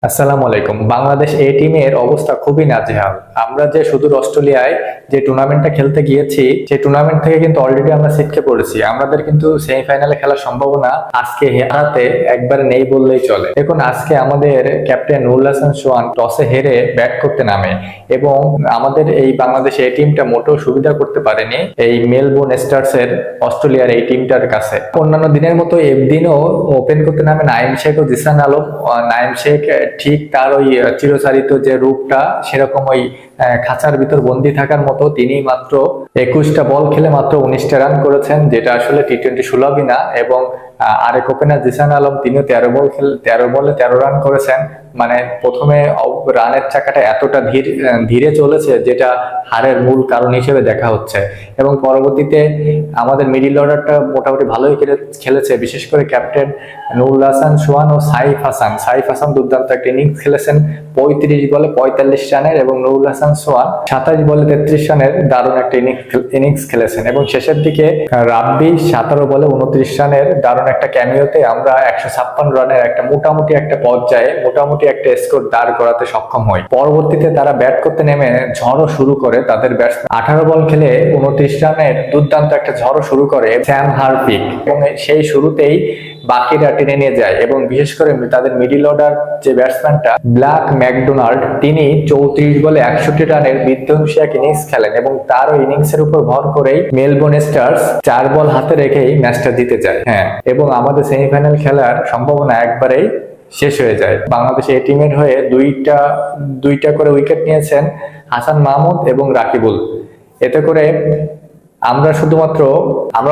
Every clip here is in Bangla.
আসসালামু আলাইকুম। বাংলাদেশ এ টিমের অবস্থা খুবই নাজেহাল। আমরা যে সুদূর অস্ট্রেলিয়ায় যে টুর্নামেন্টটা খেলতে গিয়েছি, সেই টুর্নামেন্ট থেকে কিন্তু অলরেডি আমরা ছিটকে পড়েছি। আমাদের কিন্তু সেমিফাইনালে খেলার সম্ভাবনা আজকে হারাতে একবারে নেই বললেই চলে। দেখুন, আজকে আমাদের ক্যাপ্টেন নুরুল হাসান সোহান টসে হেরে ব্যাট করতে নামে এবং আমাদের এই বাংলাদেশ এ টিমটা মোটেও সুবিধা করতে পারেনি এই মেলবোর্ন স্টার্সের অস্ট্রেলিয়ার এই টিমটার কাছে। অন্যান্য দিনের মতো এদিনও ওপেন করতে নামে নাইম শেখ ও জিসান আলম। নাইম শেখ ঠিক তার ওই চিরচারিত যে রূপটা, সেরকম ওই খাঁচার ভিতর বন্দি থাকার মতো তিনি মাত্র 21টা বল খেলে মাত্র 19টা রান করেছেন, যেটা আসলে টি-20 সুলভই না। এবং আরেক ওপেনার জিসান আলম, তিনিও 13 বলে 13 রান করেছেন। মানে প্রথমে রানের চাকাটা এতটা ধীরে চলেছে, যেটা হারের মূল কারণ হিসেবে দেখা হচ্ছে। এবং পরবর্তীতে আমাদের মিডিল অর্ডারটা মোটামুটি ভালোই খেলেছে, বিশেষ করে ক্যাপ্টেন নুরুল হাসান সোহান ও সাইফ হাসান দুর্দান্ত একটা ইনিংস খেলেছেন 35 বলে 45 রানের, এবং নুরুল হাসান সোহান 27 বলে 33 রানের দারুণ একটা ইনিংস খেলেছেন। এবং শেষের দিকে রাব্বি 17 বলে 29 রানের দারুণ একটা ক্যামিওতে আমরা 156 রানের একটা মোটামুটি একটা পর্যায়ে মোটামুটি একটা স্কোর দাঁড় করাতে সক্ষম হই। পরবর্তীতে তারা ব্যাট করতে নেমে ঝড়ও শুরু করে। তাদের ব্যাটসম্যান 18 বল খেলে 29 রানের দুর্দান্ত একটা ঝড়ও শুরু করে স্যাম হারপিক, এবং সেই শুরুতেই বাকিরা টেনে নিয়ে যায়। এবং বিশেষ করে তাদের মিডিল অর্ডার যে ব্যাটসম্যানটা ব্ল্যাক ম্যাকডোনাল্ড, তিনি 34 বলে 61 রানের বিধ্বংসী এক ইনিংস খেলেন, এবং তার ওই ইনিংসের উপর ভর করেই মেলবোর্ন স্টার্স 4 বল হাতে রেখেই ম্যাচটা জিতে যায়। হ্যাঁ, এবং আমাদের সেমিফাইনাল খেলার সম্ভাবনা একবারেই শেষ হয়ে যায়। বাংলাদেশ এই টিমের হয়ে দুইটা করে উইকেট নিয়েছেন হাসান মাহমুদ এবং রাকিবুল। এতে করে আমরা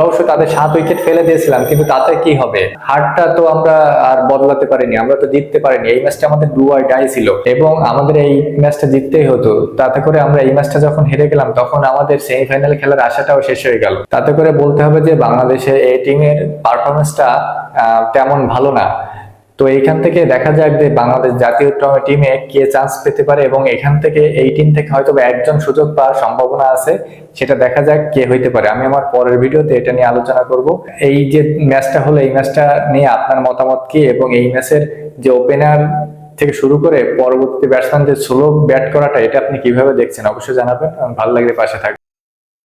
অবশ্য তাদের 7 উইকেট ফেলে দিয়েছিলাম, কিন্তু তাতে কি হবে? হারটা তো আমরা আর বদলাতে পারিনি, আমরা তো জিততে পারিনি। এই ম্যাচটা আমাদের ডু অর ডাই ছিল, এবং আমাদের এই ম্যাচটা জিততেই হতো। তাতে করে আমরা এই ম্যাচটা যখন হেরে গেলাম, তখন আমাদের সেমিফাইনাল খেলার আশাটাও শেষ হয়ে গেল। তাতে করে বলতে হবে যে বাংলাদেশে এই টিমের পারফরমেন্সটা তেমন ভালো না। তো এইখান থেকে দেখা যাক যে বাংলাদেশ জাতীয় টিমে কে চান্স পেতে পারে, এবং এখান থেকে এই টিম থেকে হয়তো একজন সুযোগ পাওয়ার সম্ভাবনা আছে। সেটা দেখা যাক কে হইতে পারে। আমি আমার পরের ভিডিওতে এটা নিয়ে আলোচনা করব। এই যে ম্যাচটা হলো, এই ম্যাচটা নিয়ে আপনার মতামত কি, এবং এই ম্যাচের যে ওপেনার থেকে শুরু করে পরবর্তী ব্যাটসম্যানদের স্লো ব্যাট করাটা, এটা আপনি কিভাবে দেখছেন অবশ্যই জানাবেন। ভালো লাগলে পাশে থাকবেন।